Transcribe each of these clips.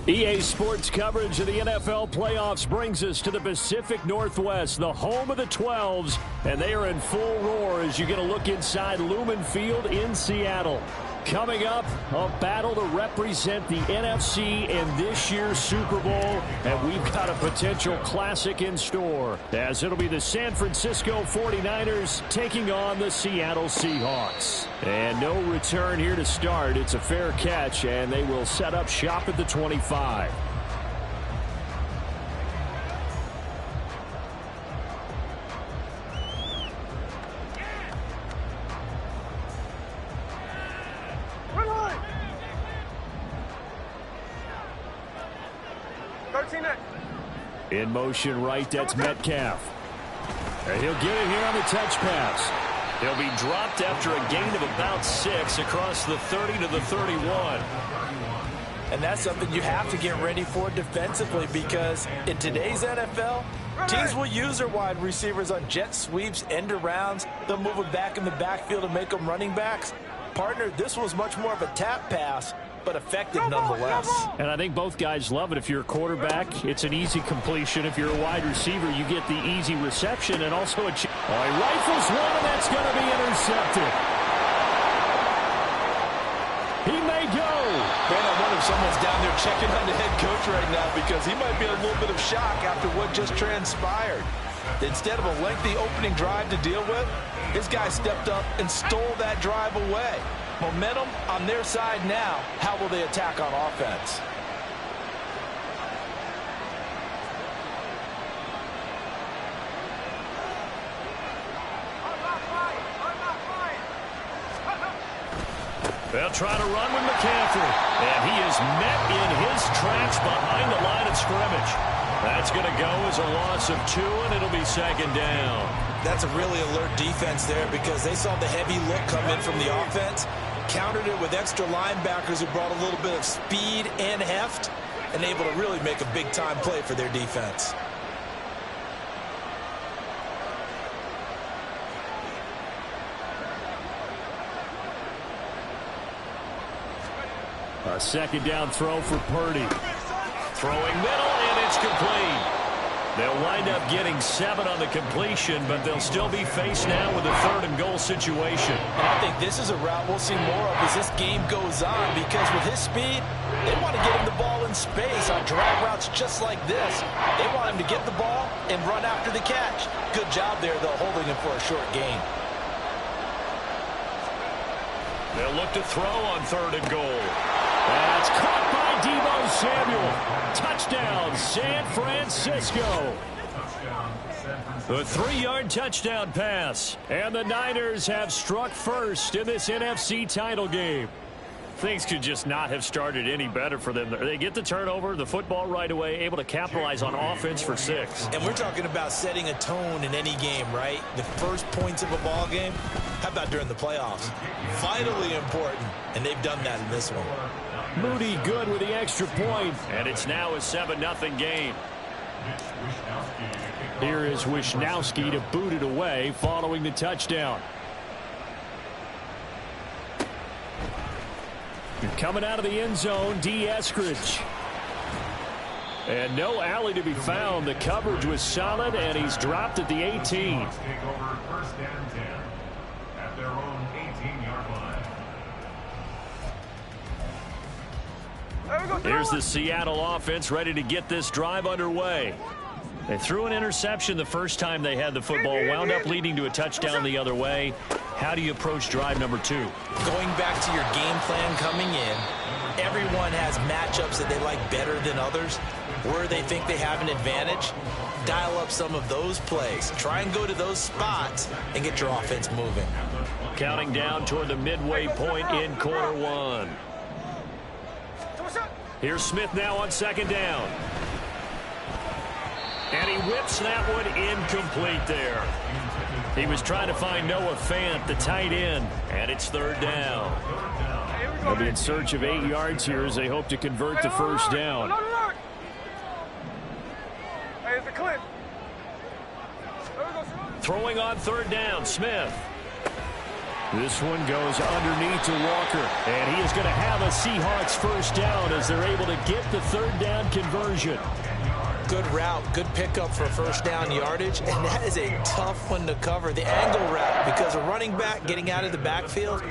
EA Sports coverage of the NFL playoffs brings us to the Pacific Northwest, the home of the 12s, and they are in full roar as you get a look inside Lumen Field in Seattle. Coming up, a battle to represent the NFC in this year's Super Bowl, and we've got a potential classic in store, as it'll be the San Francisco 49ers taking on the Seattle Seahawks. And no return here to start. It's a fair catch, and they will set up shop at the 25. In motion right, that's Metcalf. And he'll get it here on the touch pass. He'll be dropped after a gain of about 6 across the 30 to the 31. And that's something you have to get ready for defensively, because in today's NFL, teams will use their wide receivers on jet sweeps, end arounds. They'll move them back in the backfield and make them running backs. Partner, this was much more of a tap pass, but effective nonetheless. And I think both guys love it. If you're a quarterback, it's an easy completion. If you're a wide receiver, you get the easy reception and also a... Oh, he rifles one, and that's going to be intercepted. He may go. Man, I wonder if someone's down there checking on the head coach right now, because he might be in a little bit of shock after what just transpired. Instead of a lengthy opening drive to deal with, this guy stepped up and stole that drive away. Momentum on their side now. How will they attack on offense? They'll try to run with McCaffrey. And he is met in his tracks behind the line of scrimmage. That's going to go as a loss of 2, and it'll be second down. That's a really alert defense there, because they saw the heavy look come in from the offense, countered it with extra linebackers who brought a little bit of speed and heft, and able to really make a big-time play for their defense. A second down throw for Purdy. Throwing middle, and it's complete. They'll wind up getting 7 on the completion, but they'll still be faced now with a 3rd and goal situation. And I think this is a route we'll see more of as this game goes on, because with his speed, they want to get him the ball in space on drag routes just like this. They want him to get the ball and run after the catch. Good job there, though, holding him for a short gain. They'll look to throw on 3rd and goal. That's caught by Deebo Samuel. Touchdown, San Francisco. The 3-yard touchdown pass. And the Niners have struck first in this NFC title game. Things could just not have started any better for them. They get the turnover, the football right away, able to capitalize on offense for 6. And we're talking about setting a tone in any game, right? The first points of a ball game. How about during the playoffs? Vitally important, and they've done that in this one. Moody good with the extra point, and it's now a 7-0 game. Here is Wisnowski to boot it away following the touchdown. Coming out of the end zone, D. Eskridge. And no alley to be found. The coverage was solid, and he's dropped at the 18. Here's the Seattle offense ready to get this drive underway. They threw an interception the first time they had the football, wound up leading to a touchdown the other way. How do you approach drive number 2? Going back to your game plan coming in, everyone has matchups that they like better than others, where they think they have an advantage. Dial up some of those plays. Try and go to those spots and get your offense moving. Counting down toward the midway point in quarter 1. Here's Smith now on 2nd down. And he whips that one incomplete there. He was trying to find Noah Fant, the tight end, and it's 3rd down. They'll be in search of 8 yards here as they hope to convert the first down. Throwing on 3rd down, Smith. This one goes underneath to Walker, and he is going to have a Seahawks first down as they're able to get the third down conversion. Good route, good pickup for first down yardage, and that is a tough one to cover, the angle route, because a running back getting out of the backfield,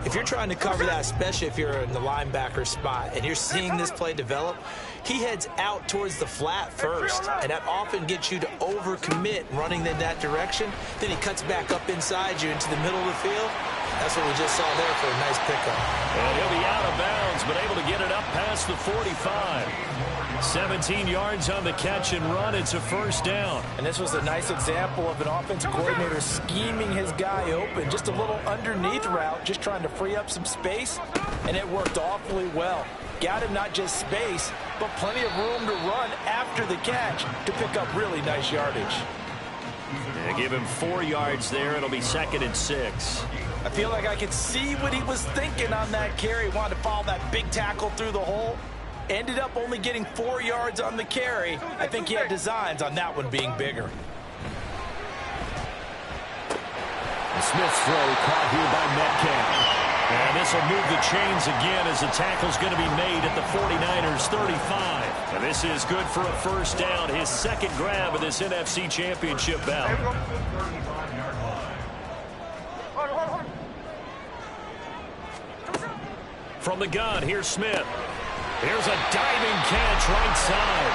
if you're trying to cover that, especially if you're in the linebacker spot, and you're seeing this play develop, he heads out towards the flat first, and that often gets you to overcommit running in that direction. Then he cuts back up inside you into the middle of the field. That's what we just saw there for a nice pickup. And he'll be out of bounds, but able to get it up past the 45. 17 yards on the catch and run. It's a first down. And this was a nice example of an offensive coordinator scheming his guy open. Just a little underneath route, just trying to free up some space, and it worked awfully well. Got him not just space, but plenty of room to run after the catch to pick up really nice yardage. Yeah, give him 4 yards there. It'll be 2nd and 6. I feel like I could see what he was thinking on that carry. Wanted to follow that big tackle through the hole. Ended up only getting 4 yards on the carry. I think he had designs on that one being bigger. Smith's throw caught here by Metcalf. And this will move the chains again as the tackle's going to be made at the 49ers 35. And this is good for a first down, his second grab of this NFC Championship bout. From the gun, here's Smith. Here's a diving catch right side.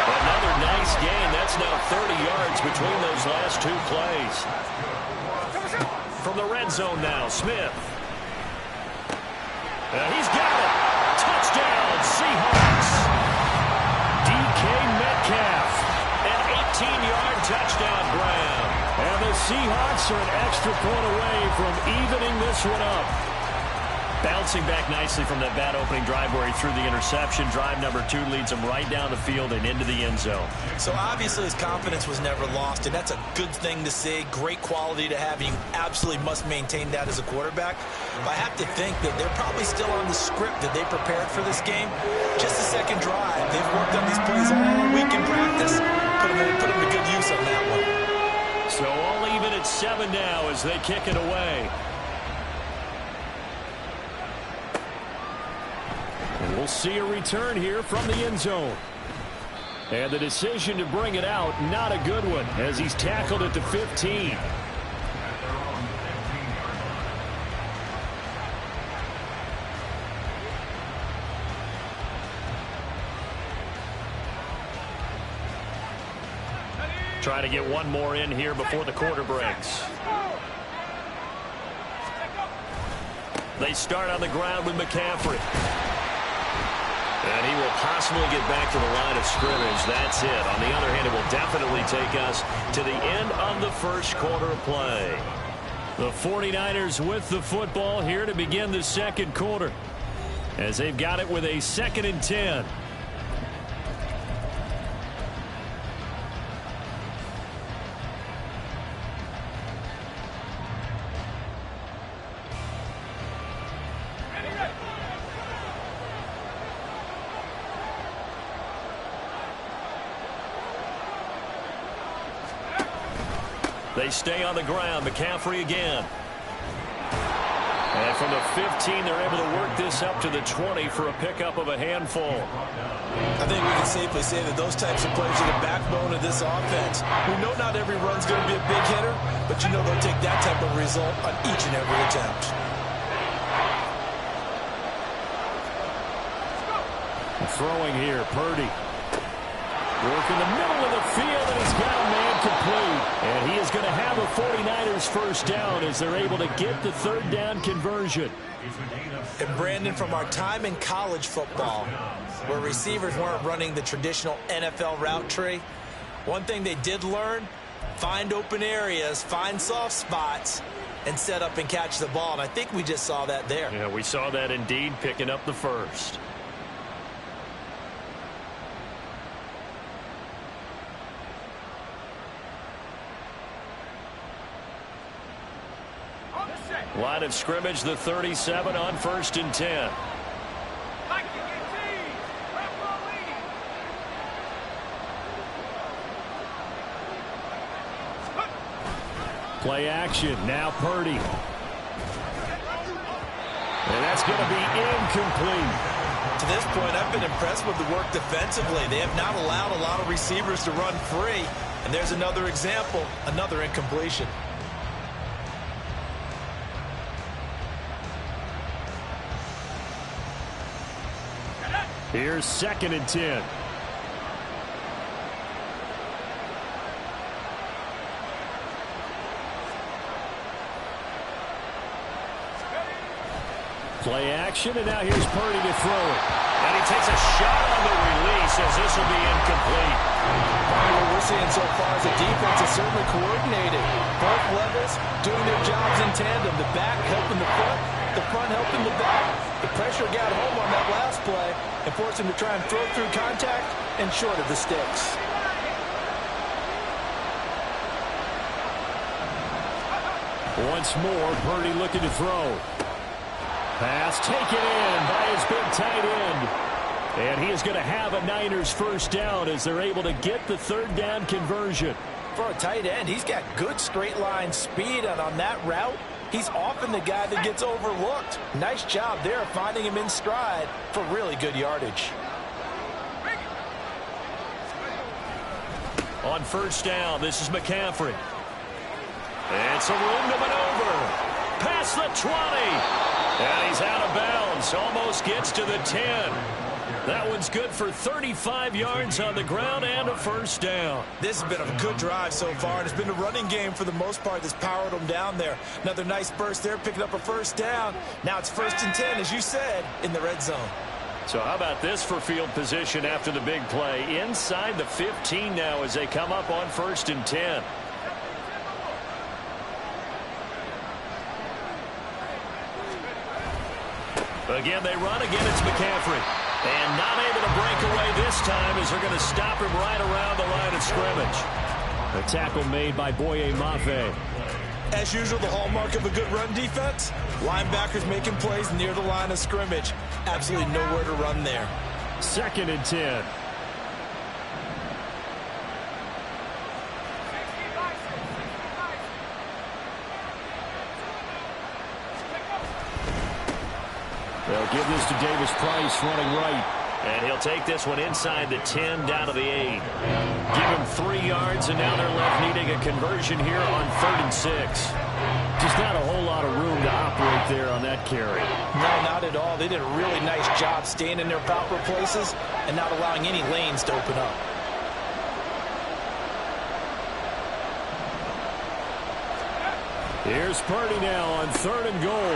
Another nice gain. That's now 30 yards between those last 2 plays. From the red zone now, Smith. He's got it. Touchdown, Seahawks. DK Metcalf. An 18-yard touchdown grab. And the Seahawks are an extra point away from evening this one up. Bouncing back nicely from that bad opening drive where he threw the interception. Drive number 2 leads him right down the field and into the end zone. So obviously his confidence was never lost, and that's a good thing to see. Great quality to have, and you absolutely must maintain that as a quarterback. But I have to think that they're probably still on the script that they prepared for this game. Just the second drive. They've worked on these plays all week in practice. Put them to good use on that one. So all even at 7 now as they kick it away. And we'll see a return here from the end zone. And the decision to bring it out, not a good one, as he's tackled at the 15. Trying to get one more in here before the quarter breaks. They start on the ground with McCaffrey. And he will possibly get back to the line of scrimmage. That's it. On the other hand, it will definitely take us to the end of the first quarter of play. The 49ers with the football here to begin the second quarter, as they've got it with a 2nd and 10. They stay on the ground. McCaffrey again. And from the 15, they're able to work this up to the 20 for a pickup of a handful. I think we can safely say that those types of plays are the backbone of this offense. We know not every run's going to be a big hitter, but you know they'll take that type of result on each and every attempt. Throwing here, Purdy. Work in the middle of the field, and he's got a man complete. And he is going to have a 49ers first down as they're able to get the third down conversion. And Brandon, from our time in college football, where receivers weren't running the traditional NFL route tree, one thing they did learn, find open areas, find soft spots, and set up and catch the ball. And I think we just saw that there. Yeah, we saw that indeed, picking up the first. Line of scrimmage, the 37 on 1st and 10. Play action. Now Purdy. And that's going to be incomplete. To this point, I've been impressed with the work defensively. They have not allowed a lot of receivers to run free. And there's another example, another incompletion. Here's 2nd and 10. Play action, and now here's Purdy to throw it. And he takes a shot on the release as this will be incomplete. What we're seeing so far is the defense is certainly coordinated. Both levels doing their jobs in tandem. The back helping the front helping the back. The pressure got home on that last play and forced him to try and throw through contact and short of the sticks. Once more, Purdy looking to throw. Pass taken in by his big tight end. And he is going to have a Niners first down as they're able to get the 3rd down conversion. For a tight end, he's got good straight line speed, and on that route, he's often the guy that gets overlooked. Nice job there finding him in stride for really good yardage. On 1st down, this is McCaffrey. It's a room to maneuver. Past the 20. And he's out of bounds. Almost gets to the 10. That one's good for 35 yards on the ground and a 1st down. This has been a good drive so far, and it's been a running game for the most part that's powered them down there. Another nice burst there, picking up a 1st down. Now it's 1st and 10, as you said, in the red zone. So how about this for field position after the big play? Inside the 15 now as they come up on 1st and 10. Again, they run. Again, it's McCaffrey. And not able to break away this time as they're going to stop him right around the line of scrimmage. A tackle made by Boye Mafe. As usual, the hallmark of a good run defense, linebackers making plays near the line of scrimmage. Absolutely nowhere to run there. 2nd and 10. They'll give this to Davis Price running right. And he'll take this one inside the 10 down to the 8. Give him 3 yards, and now they're left needing a conversion here on 3rd and 6. Just not a whole lot of room to operate there on that carry. No, not at all. They did a really nice job staying in their proper places and not allowing any lanes to open up. Here's Purdy now on 3rd and goal.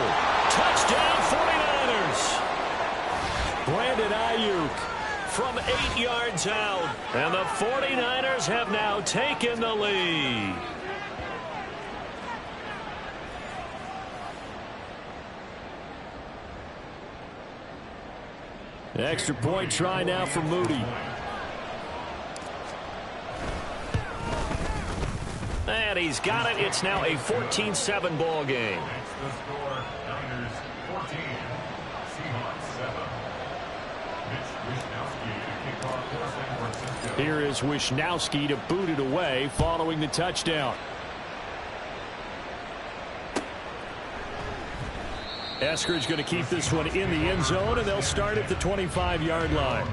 Touchdown 49ers. Brandon Ayuk from 8 yards out. And the 49ers have now taken the lead. Extra point try now for Moody. And he's got it. It's now a 14-7 ball game. Here is Wishnowski to boot it away following the touchdown. Eskridge going to keep this one in the end zone, and they'll start at the 25-yard line.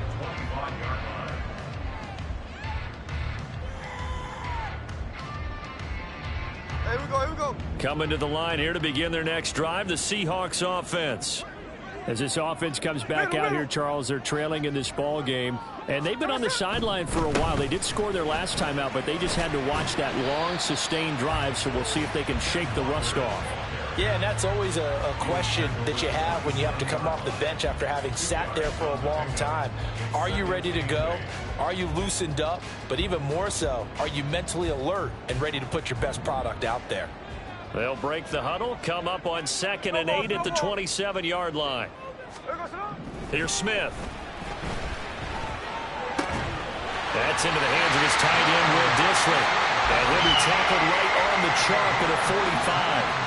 Here we go. Coming to the line here to begin their next drive, the Seahawks offense. As this offense comes back out here, Charles, they're trailing in this ball game. And they've been on the sideline for a while. They did score their last time out, but they just had to watch that long, sustained drive, so we'll see if they can shake the rust off. Yeah, and that's always a question that you have when you have to come off the bench after having sat there for a long time. Are you ready to go? Are you loosened up? But even more so, are you mentally alert and ready to put your best product out there? They'll break the huddle, come up on 2nd and 8 at the 27-yard line. Here's Smith. That's into the hands of his tight end, Will Dissly. And he'll be tackled right on the chalk at a 45.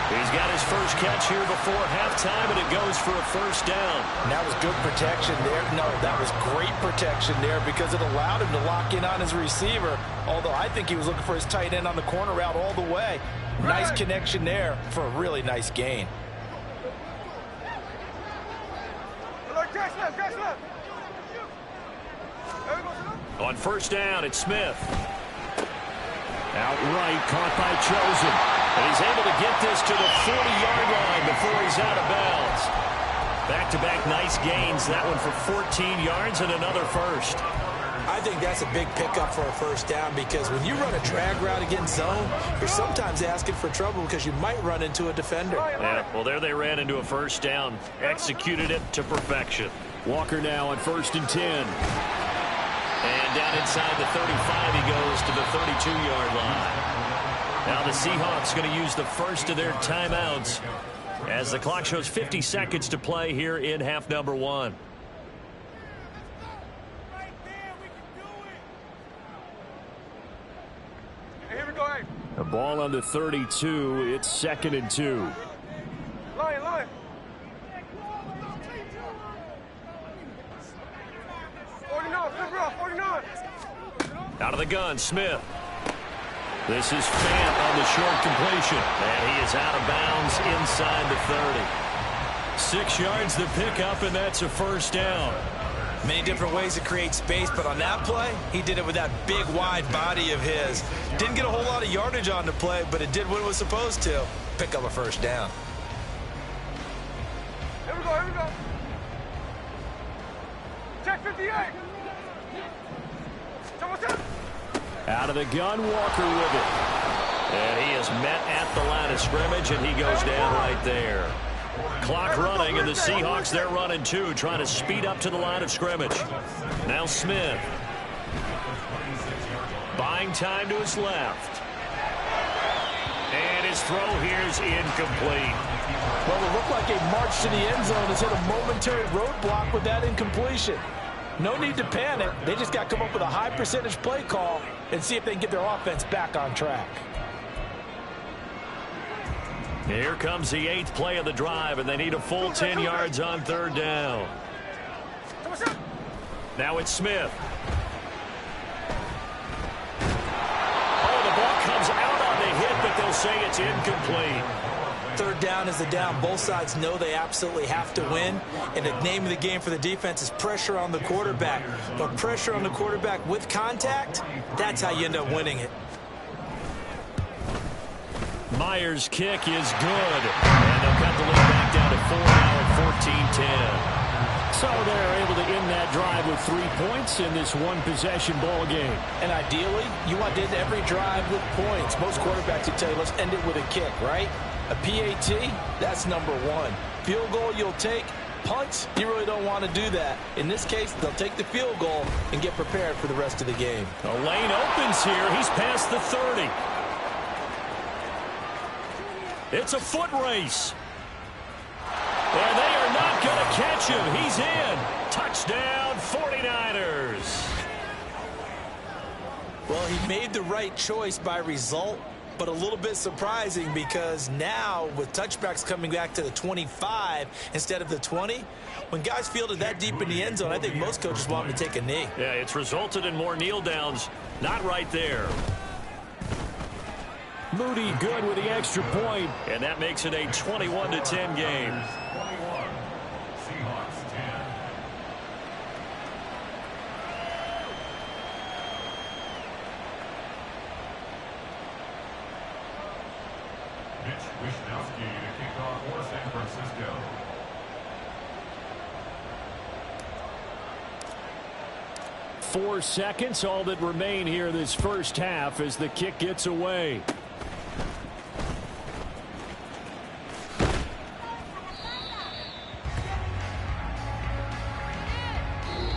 He's got his first catch here before halftime, and it goes for a 1st down. And that was good protection there. No, that was great protection there because it allowed him to lock in on his receiver, although I think he was looking for his tight end on the corner route all the way. Nice connection there for a really nice gain. Catch left. On first down, it's Smith. Outright caught by Chosen. And he's able to get this to the 40-yard line before he's out of bounds. Back-to-back nice gains. That one for 14 yards and another first. I think that's a big pickup for a first down because when you run a drag route against zone, you're sometimes asking for trouble because you might run into a defender. Yeah, well, there they ran into a first down. Executed it to perfection. Walker now on 1st and 10. And down inside the 35, he goes to the 32-yard line. Now the Seahawks going to use the first of their timeouts as the clock shows 50 seconds to play here in half number 1. Here we go, hey. The ball on the 32. It's 2nd and 2. Line. 49. Out of the gun, Smith. This is Fant on the short completion. And he is out of bounds inside the 30. 6 yards the pickup, and that's a first down. Many different ways to create space, but on that play, he did it with that big, wide body of his. Didn't get a whole lot of yardage on the play, but it did what it was supposed to. Pick up a first down. Here we go. Check 58. Out of the gun, Walker with it. And he is met at the line of scrimmage, and he goes down right there. Clock running, and the Seahawks, they're running too, trying to speed up to the line of scrimmage. Now Smith. Buying time to his left. And his throw here is incomplete. Well, it looked like a march to the end zone has hit a momentary roadblock with that incompletion. No need to panic. They just got to come up with a high percentage play call and see if they can get their offense back on track. Here comes the 8th play of the drive, and they need a full 10 yards on 3rd down. Now it's Smith. Oh, the ball comes out on the hit, but they'll say it's incomplete. 3rd down is the down. Both sides know they absolutely have to win. And the name of the game for the defense is pressure on the quarterback. But pressure on the quarterback with contact, that's how you end up winning it. Myers' kick is good. And they'll cut the lead back down to 4 now at 14-10. So they're able to end that drive with 3 points in this one-possession ball game. And ideally, you want to end every drive with points. Most quarterbacks would tell you, let's end it with a kick, right? A PAT, that's number 1. Field goal you'll take. Punts, you really don't want to do that. In this case, they'll take the field goal and get prepared for the rest of the game. The lane opens here. He's past the 30. It's a foot race. And they are not going to catch him. He's in. Touchdown, 49ers. Well, he made the right choice by result, but a little bit surprising because now with touchbacks coming back to the 25 instead of the 20, when guys fielded that deep in the end zone, I think most coaches want them to take a knee. Yeah, it's resulted in more kneel downs. Not right there. Moody good with the extra point, and that makes it a 21-10 game. Wishnowsky to kick off for San Francisco. Four seconds, all that remain here this first half as the kick gets away.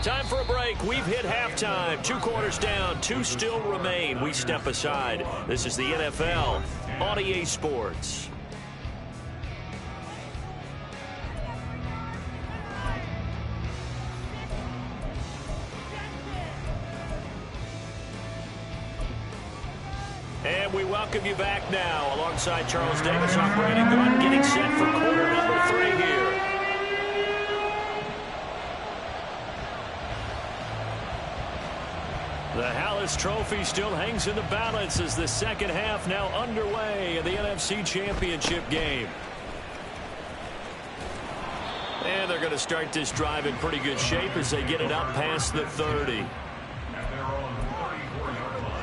Time for a break. We've hit halftime. 2 quarters down. 2 still remain. We step aside. This is the NFL on EA Sports. And we welcome you back now alongside Charles Davis operating gun, getting set for quarter number 3 here. The Hallis Trophy still hangs in the balance as the second half now underway in the NFC Championship game. And they're going to start this drive in pretty good shape as they get it up past the 30. And they're on the 34-yard line.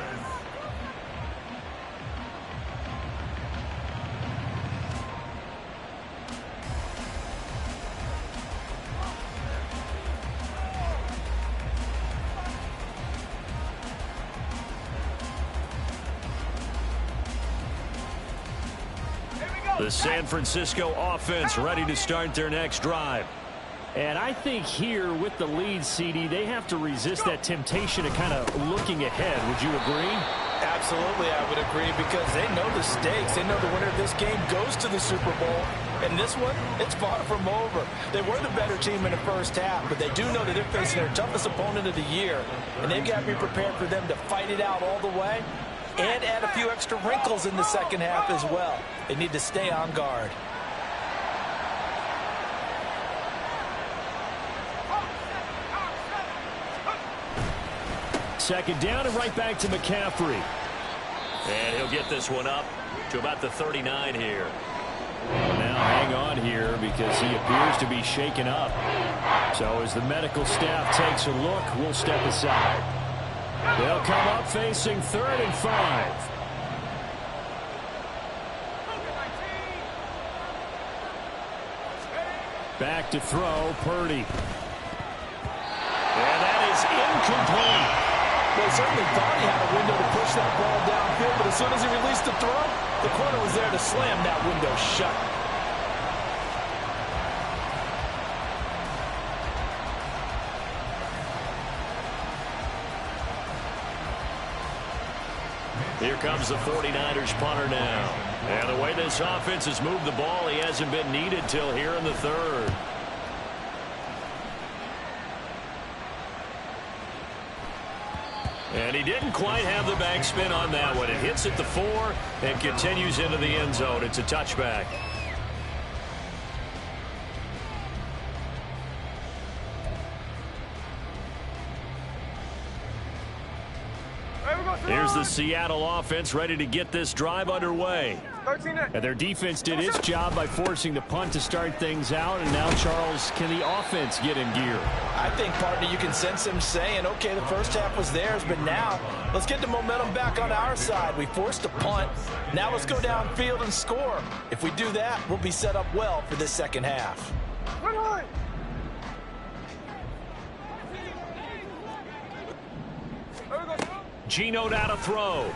The San Francisco offense ready to start their next drive. And I think here with the lead, CD, they have to resist that temptation of kind of looking ahead. Would you agree? Absolutely, I would agree, because they know the stakes. They know the winner of this game goes to the Super Bowl. And this one, it's far from over. They were the better team in the first half, but they do know that they're facing their toughest opponent of the year. And they've got to be prepared for them to fight it out all the way and add a few extra wrinkles in the second half as well. They need to stay on guard. Second down and right back to McCaffrey. And he'll get this one up to about the 39 here. Now hang on here because he appears to be shaken up. So as the medical staff takes a look, we'll step aside. They'll come up facing 3rd and 5. Back to throw, Purdy. And that is incomplete. Well, certainly thought he had a window to push that ball downfield, but as soon as he released the throw, the corner was there to slam that window shut. Here comes the 49ers punter now. And the way this offense has moved the ball, he hasn't been needed till here in the 3rd. And he didn't quite have the backspin on that one. It hits at the 4 and continues into the end zone. It's a touchback. Here's the Seattle offense ready to get this drive underway. And their defense did its job by forcing the punt to start things out. And now, Charles, can the offense get in gear? I think, partner, you can sense him saying, okay, the first half was theirs, but now let's get the momentum back on our side. We forced a punt. Now let's go downfield and score. If we do that, we'll be set up well for this second half. Geno out to throw.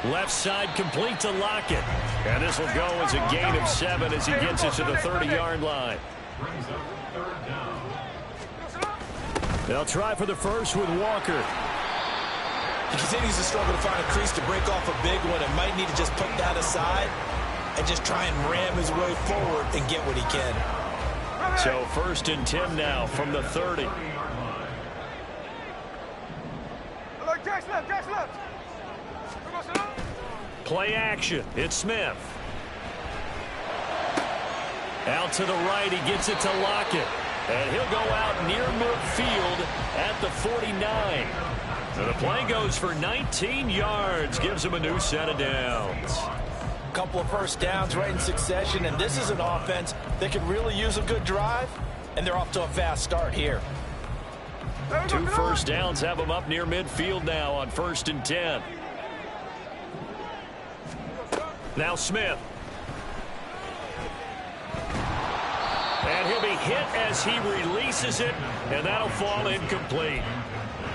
Left side complete to Lockett. And this will go as a gain of 7 as he gets it to the 30-yard line. Brings up 3rd down. They'll try for the first with Walker. He continues to struggle to find a crease to break off a big one and might need to just put that aside and just try and ram his way forward and get what he can. So 1st and 10 now from the 30. Play action. It's Smith. Out to the right. He gets it to Lockett. And he'll go out near midfield at the 49. So the play goes for 19 yards. Gives him a new set of downs. Couple of first downs right in succession, and this is an offense that could really use a good drive, and they're off to a fast start here. 2 first downs have them up near midfield now on 1st and 10. Now Smith. And he'll be hit as he releases it, and that'll fall incomplete.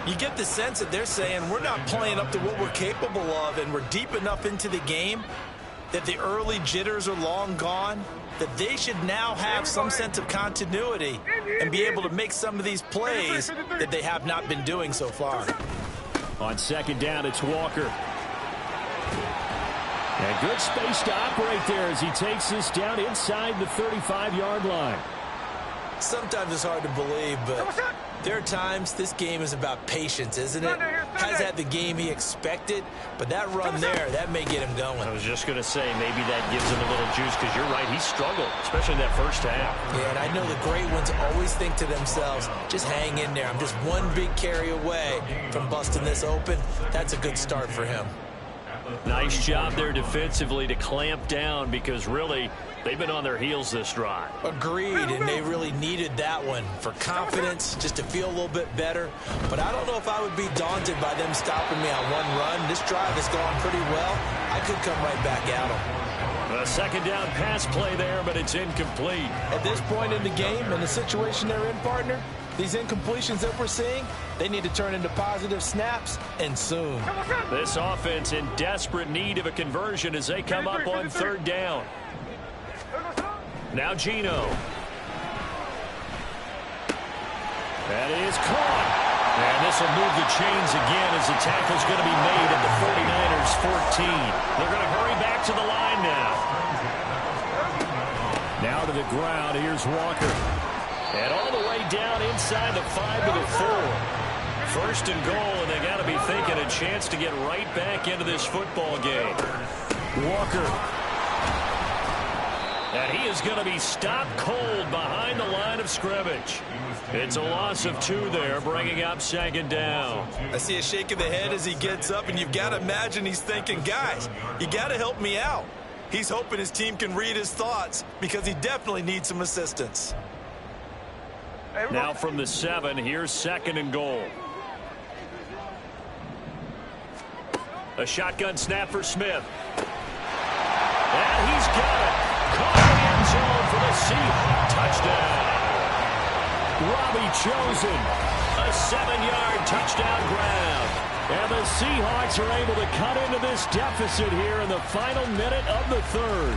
You get the sense that they're saying we're not playing up to what we're capable of, and we're deep enough into the game that the early jitters are long gone, that they should now have some sense of continuity and be able to make some of these plays that they have not been doing so far. On 2nd down, it's Walker. And good space to operate there as he takes this down inside the 35-yard line. Sometimes it's hard to believe, but there are times this game is about patience, isn't it? Has had the game he expected, but that run there, that may get him going. I was just going to say, maybe that gives him a little juice, because you're right, he struggled, especially in that first half. Yeah, and I know the great ones always think to themselves, just hang in there. I'm just one big carry away from busting this open. That's a good start for him. Nice job there defensively to clamp down because really they've been on their heels this drive. Agreed, and they really needed that one for confidence, just to feel a little bit better. But I don't know if I would be daunted by them stopping me on one run. This drive has gone pretty well. I could come right back at them. A second down pass play there, but it's incomplete. At this point in the game and the situation they're in, partner, these incompletions that we're seeing, they need to turn into positive snaps, and soon. This offense in desperate need of a conversion as they come up on third down. Now Gino. That is caught. And this will move the chains again as the tackle's going to be made at the 49ers 14. They're going to hurry back to the line now. Now to the ground. Here's Walker. And all the way down inside the 5 to the 4. First and goal, and they got to be thinking a chance to get right back into this football game. Walker. And he is going to be stopped cold behind the line of scrimmage. It's a loss of 2 there, bringing up second down. I see a shake of the head as he gets up, and you've got to imagine he's thinking, guys, you got to help me out. He's hoping his team can read his thoughts because he definitely needs some assistance. Now from the 7, here's second and goal. A shotgun snap for Smith. And he's got it. Caught in the end zone for the Seahawks touchdown. Robbie Chosen, a 7-yard touchdown grab. And the Seahawks are able to cut into this deficit here in the final minute of the third.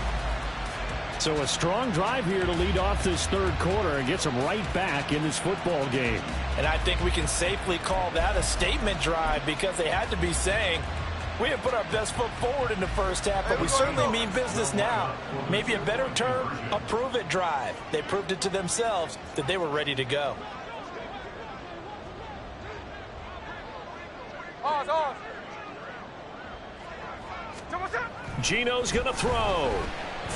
So a strong drive here to lead off this third quarter and gets them right back in this football game. And I think we can safely call that a statement drive because they had to be saying, we have put our best foot forward in the first half, but we certainly mean business now. Maybe a better term, a prove-it drive. They proved it to themselves that they were ready to go. Gino's going to throw.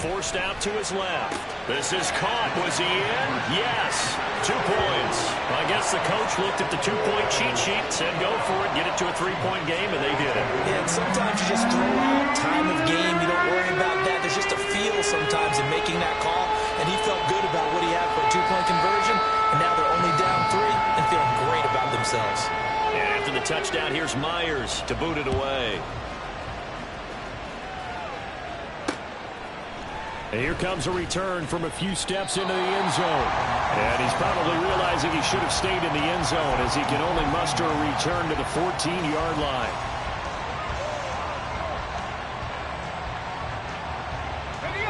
Forced out to his left. This is caught. Was he in? Yes. 2 points. I guess the coach looked at the 2-point cheat sheet, said go for it, get it to a 3-point game, and they did it. Yeah, and sometimes you just throw out time of game. You don't worry about that. There's just a feel sometimes in making that call, and he felt good about what he had for a 2-point conversion, and now they're only down 3 and feeling great about themselves. And after the touchdown, here's Myers to boot it away. And here comes a return from a few steps into the end zone. And he's probably realizing he should have stayed in the end zone as he can only muster a return to the 14-yard line.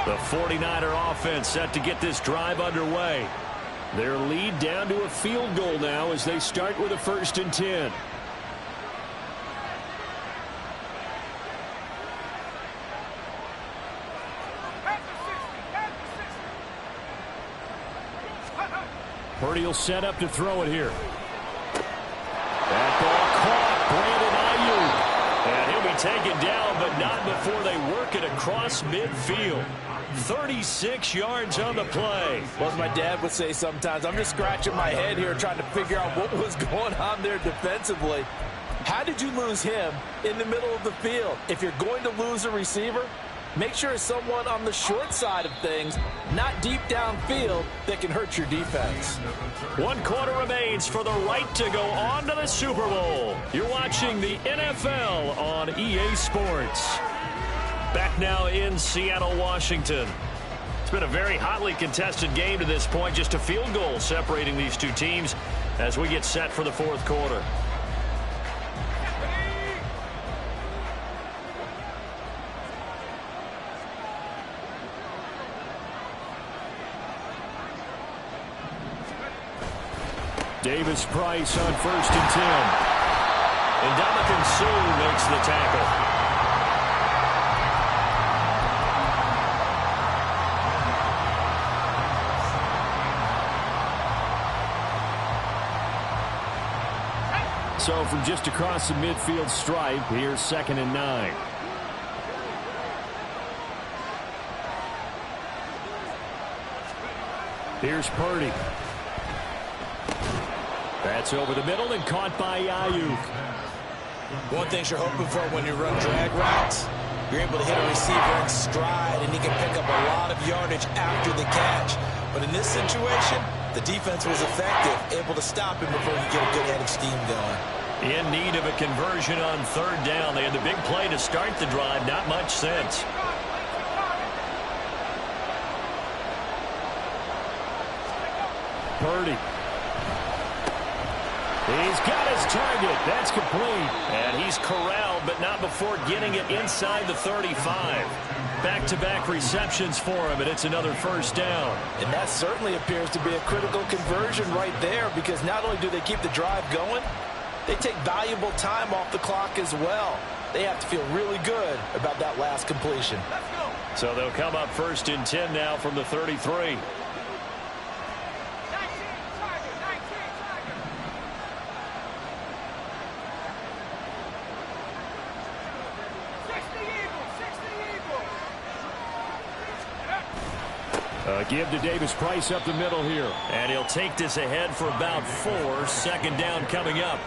The 49er offense set to get this drive underway. Their lead down to a field goal now as they start with a 1st and 10. Purdy will set up to throw it here. That ball caught. Brandon Ayuk. And he'll be taken down, but not before they work it across midfield. 36 yards on the play. Well, as my dad would say sometimes, I'm just scratching my head here trying to figure out what was going on there defensively. How did you lose him in the middle of the field? If you're going to lose a receiver, make sure it's someone on the short side of things, not deep downfield, that can hurt your defense. 1 quarter remains for the right to go on to the Super Bowl. You're watching the NFL on EA Sports. Back now in Seattle, Washington. It's been a very hotly contested game to this point. Just a field goal separating these two teams as we get set for the 4th quarter. Davis Price on 1st and 10. And Dominican Sue makes the tackle. So from just across the midfield stripe, here's 2nd and 9. Here's Purdy. That's over the middle and caught by Ayuk. One thing you're hoping for when you run drag routes You're able to hit a receiver in stride, and he can pick up a lot of yardage after the catch. But in this situation, the defense was effective, able to stop him before he get a good head of steam going. In need of a conversion on third down. They had the big play to start the drive. Not much sense. Purdy. He's got his target. That's complete. And he's corralled, but not before getting it inside the 35. Back-to-back receptions for him, and it's another first down. And that certainly appears to be a critical conversion right there, because not only do they keep the drive going, they take valuable time off the clock as well. They have to feel really good about that last completion. So they'll come up first and 10 now from the 33. Give to Davis-Price up the middle here. And he'll take this ahead for about 4. Second down coming up.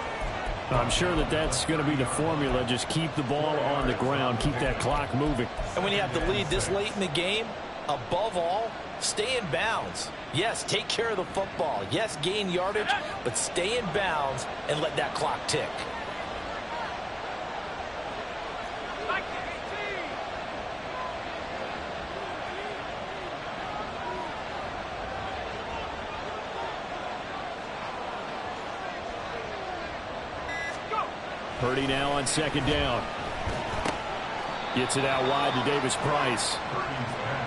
I'm sure that that's going to be the formula. Just keep the ball on the ground. Keep that clock moving. And when you have the lead this late in the game, above all, stay in bounds. Yes, take care of the football. Yes, gain yardage, but stay in bounds and let that clock tick. Purdy now on second down. Gets it out wide to Davis-Price.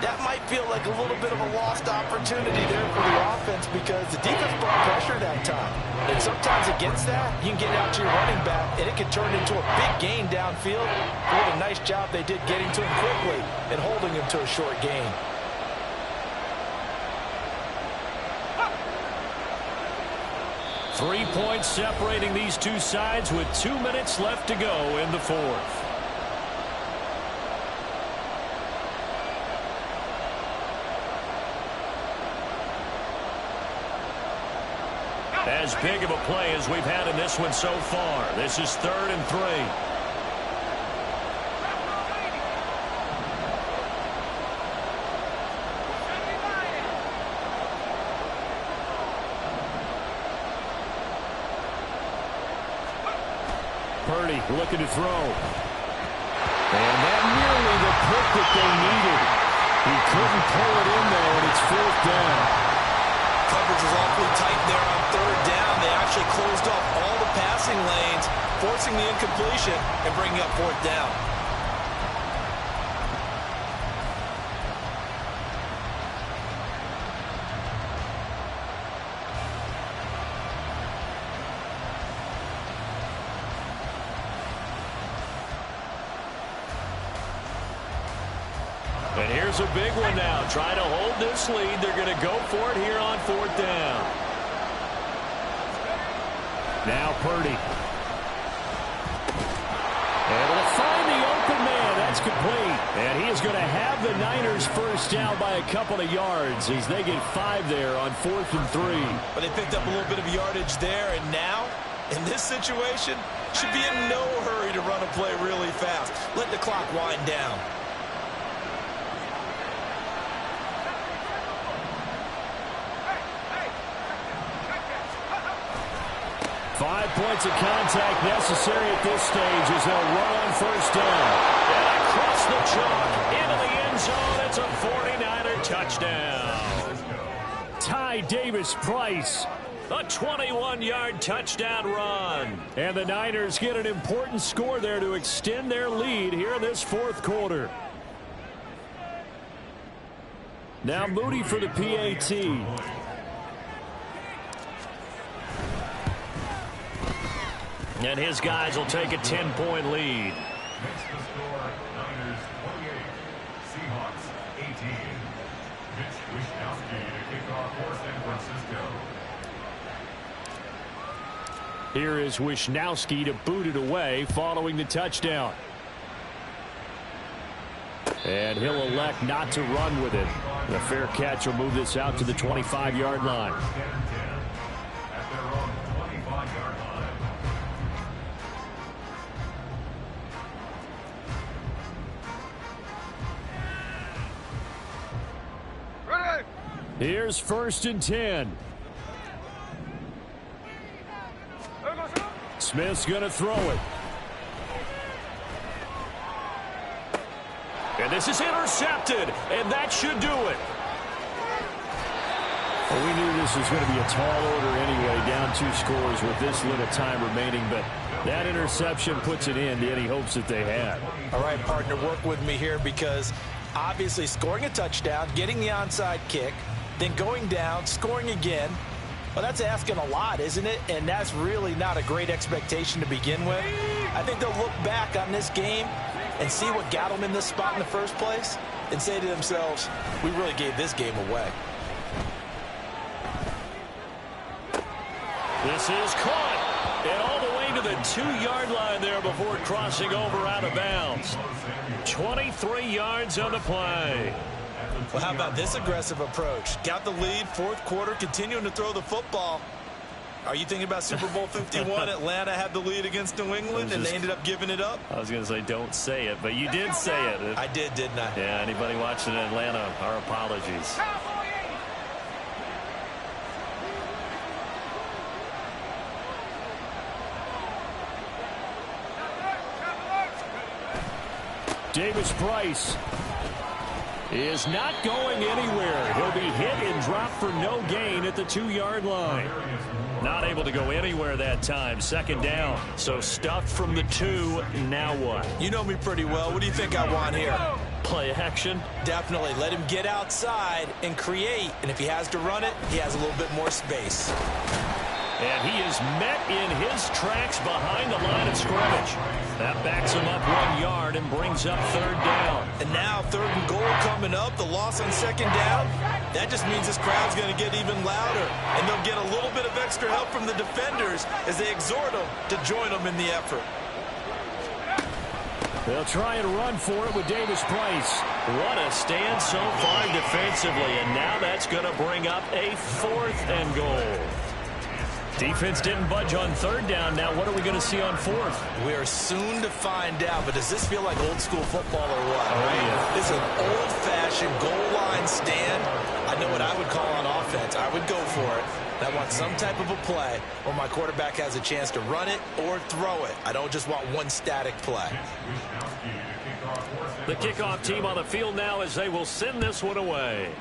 That might feel like a little bit of a lost opportunity there for the offense, because the defense brought pressure that time. And sometimes against that, you can get out to your running back, and it can turn into a big gain downfield. What a nice job they did getting to him quickly and holding him to a short gain. Three points separating these two sides with 2 minutes left to go in the fourth. As big of a play as we've had in this one so far. This is 3rd and 3. Purdy looking to throw. And that nearly the pick that they needed. He couldn't pull it in there, and it's 4th down. Coverage is awfully tight there on 3rd down. They actually closed off all the passing lanes, forcing the incompletion and bringing up 4th down. And here's a big one now. Trying to hold this lead. They're going to go for it here on 4th down. Now Purdy. Able to find the open man. That's complete. And he is going to have the Niners first down by a couple of yards as they get 5 there on 4th and 3. But they picked up a little bit of yardage there, and now, in this situation, should be in no hurry to run a play really fast. Let the clock wind down. 5 points of contact necessary at this stage as they'll run on first down. And across the chalk into the end zone. It's a 49er touchdown. Ty Davis-Price, a 21-yard touchdown run. And the Niners get an important score there to extend their lead here in this 4th quarter. Now Moody for the PAT. And his guys will take a 10-point lead. Makes the score Niners 28, Seahawks 18. Mitch Wishnowsky to kick off for San Francisco. Here is Wishnowsky to boot it away following the touchdown. And he'll elect not to run with it. The fair catch will move this out to the 25-yard line. At their own 25-yard line. Here's 1st and 10. Smith's going to throw it. And this is intercepted, and that should do it. Well, we knew this was going to be a tall order anyway, down 2 scores with this little time remaining, but that interception puts it in to any hopes that they had. All right, partner, work with me here because obviously scoring a touchdown, getting the onside kick, then going down, scoring again, well, that's asking a lot, isn't it? And that's really not a great expectation to begin with. I think they'll look back on this game and see what got them in this spot in the first place and say to themselves, we really gave this game away. This is caught, and all the way to the 2-yard line there before crossing over out of bounds. 23 yards on the play. Well, how about this aggressive approach? Got the lead, 4th quarter, continuing to throw the football. Are you thinking about Super Bowl 51? Atlanta had the lead against New England, and they ended up giving it up? I was going to say don't say it, but you did say it. I did, didn't I? Yeah, anybody watching in Atlanta, our apologies. Davis-Price is not going anywhere. He'll be hit and dropped for no gain at the 2-yard line. Not able to go anywhere that time. 2nd down. So stuffed from the 2. Now what? You know me pretty well. What do you think I want here? Play action? Definitely. Let him get outside and create. And if he has to run it, he has a little bit more space. And he is met in his tracks behind the line of scrimmage. That backs him up 1 yard and brings up 3rd down. And now 3rd and goal coming up. The loss on 2nd down. That just means this crowd's going to get even louder. And they'll get a little bit of extra help from the defenders as they exhort them to join them in the effort. They'll try and run for it with Davis-Price. What a stand so far defensively. And now that's going to bring up a 4th and goal. Defense didn't budge on 3rd down. Now what are we going to see on 4th? We are soon to find out, but does this feel like old school football or what? Oh, right? yeah. This is an old-fashioned goal line stand. I know what I would call on offense. I would go for it. I want some type of a play where my quarterback has a chance to run it or throw it. I don't just want one static play. The kickoff team on the field now as they will send this one away.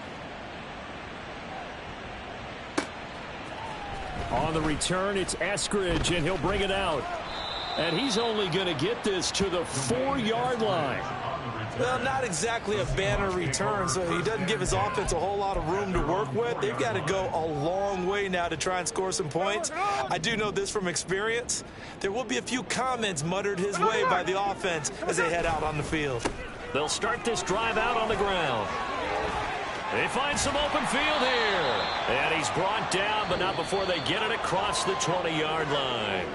On the return, it's Eskridge, and he'll bring it out. And he's only going to get this to the 4-yard line. Well, not exactly a banner return, so he doesn't give his offense a whole lot of room to work with. They've got to go a long way now to try and score some points. I do know this from experience. There will be a few comments muttered his way by the offense as they head out on the field. They'll start this drive out on the ground. They find some open field here. And he's brought down, but not before they get it across the 20-yard line.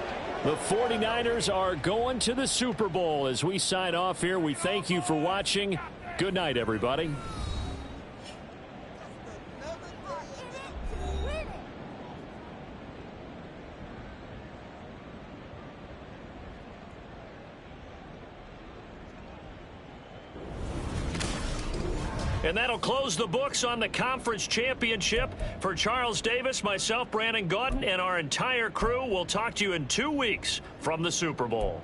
The 49ers are going to the Super Bowl. As we sign off here, we thank you for watching. Good night, everybody. And that'll close the books on the conference championship. For Charles Davis, myself, Brandon Gaudin, and our entire crew, we'll talk to you in 2 weeks from the Super Bowl.